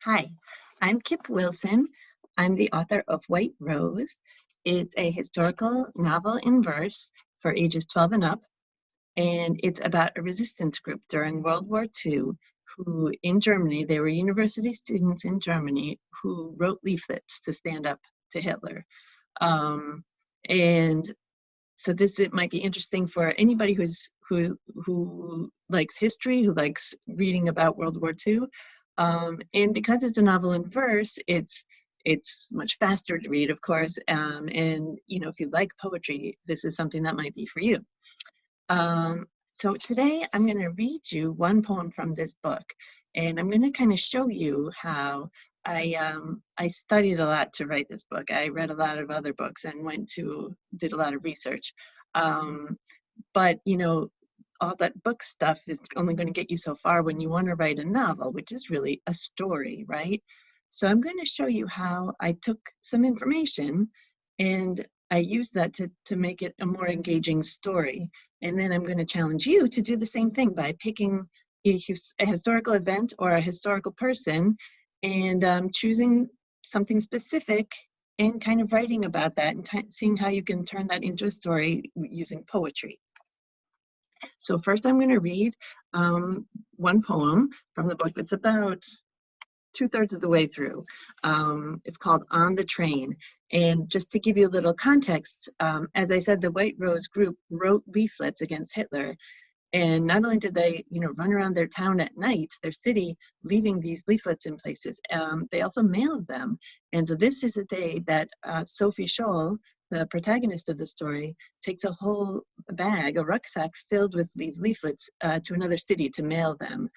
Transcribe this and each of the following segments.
Hi, I'm Kip Wilson. I'm the author of White Rose. It's a historical novel in verse for ages 12 and up, and it's about a resistance group during World War II who, in Germany, they were university students in Germany who wrote leaflets to stand up to Hitler. And so it might be interesting for anybody who likes history, who likes reading about World War II. And because it's a novel in verse, it's much faster to read, of course. And if you like poetry, this is something that might be for you. So today I'm going to read you one poem from this book, and I'm going to kind of show you how I studied a lot to write this book. I read a lot of other books and did a lot of research. But all that book stuff is only going to get you so far when you want to write a novel, which is really a story, right? So I'm going to show you how I took some information and I used that to make it a more engaging story. And then I'm going to challenge you to do the same thing by picking a historical event or a historical person and choosing something specific and kind of writing about that and seeing how you can turn that into a story using poetry. So first I'm going to read one poem from the book that's about 2/3 of the way through. It's called On the Train. And just to give you a little context, as I said, the White Rose group wrote leaflets against Hitler. And not only did they, run around their town at night, their city, leaving these leaflets in places, they also mailed them. And so this is a day that Sophie Scholl, the protagonist of the story, takes a whole bag, a rucksack filled with these leaflets to another city to mail them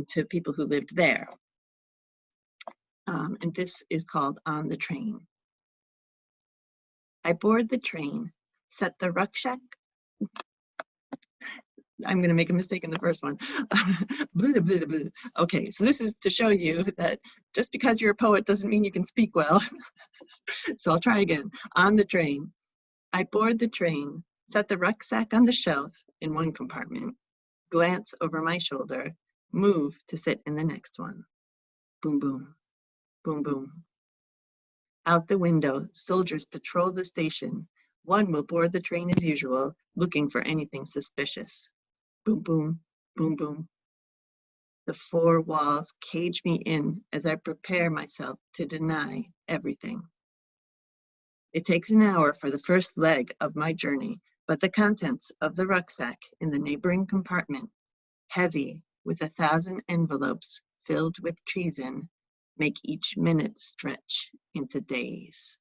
to people who lived there. And this is called On the Train. I board the train, set the rucksack. I'm going to make a mistake in the first one. Blah, blah, blah. Okay, so this is to show you that just because you're a poet doesn't mean you can speak well. So I'll try again. On the train. I board the train, set the rucksack on the shelf in one compartment, glance over my shoulder, move to sit in the next one. Boom, boom, boom, boom. Out the window, soldiers patrol the station. One will board the train as usual, looking for anything suspicious. Boom, boom, boom, boom. The four walls cage me in as I prepare myself to deny everything. It takes an hour for the first leg of my journey, but the contents of the rucksack in the neighboring compartment, heavy with 1,000 envelopes filled with treason, make each minute stretch into days.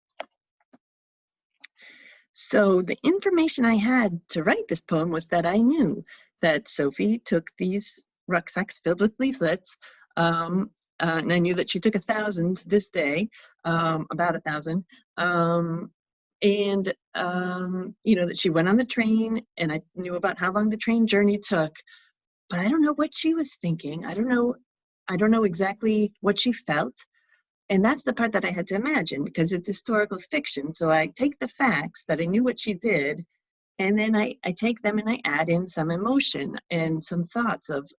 So the information I had to write this poem was that I knew that Sophie took these rucksacks filled with leaflets, and I knew that she took 1,000 this day, about 1,000, and that she went on the train, and I knew about how long the train journey took, but I don't know what she was thinking. I don't know exactly what she felt. And that's the part that I had to imagine because it's historical fiction. So I take the facts that I knew what she did, and then I take them and I add in some emotion and some thoughts of,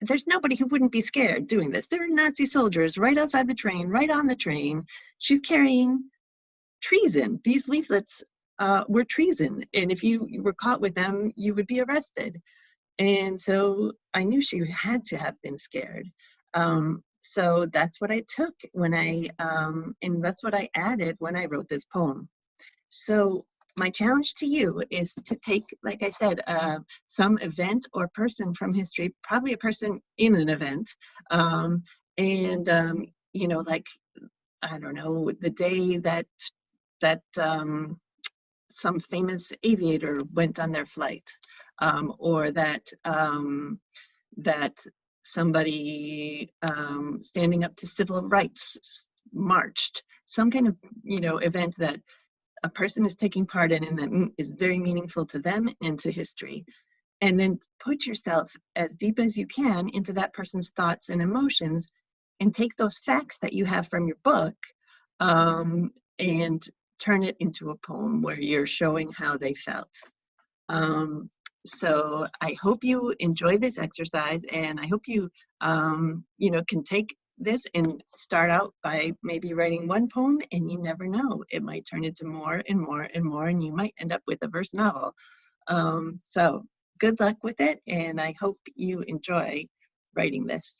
there's nobody who wouldn't be scared doing this. There are Nazi soldiers right outside the train, right on the train. She's carrying treason. These leaflets were treason. And if you were caught with them, you would be arrested. And so I knew she had to have been scared. So that's what I took and that's what I added when I wrote this poem. So my challenge to you is to take, like I said, some event or person from history, probably a person in an event, like, I don't know, the day that some famous aviator went on their flight, or that somebody standing up to civil rights marched, some kind of event that a person is taking part in and that is very meaningful to them and to history. And then put yourself as deep as you can into that person's thoughts and emotions and take those facts that you have from your book and turn it into a poem where you're showing how they felt. So I hope you enjoy this exercise, and I hope you, you know, can take this and start out by maybe writing one poem, and you never know, it might turn into more and more and more, and you might end up with a verse novel. So good luck with it, and I hope you enjoy writing this.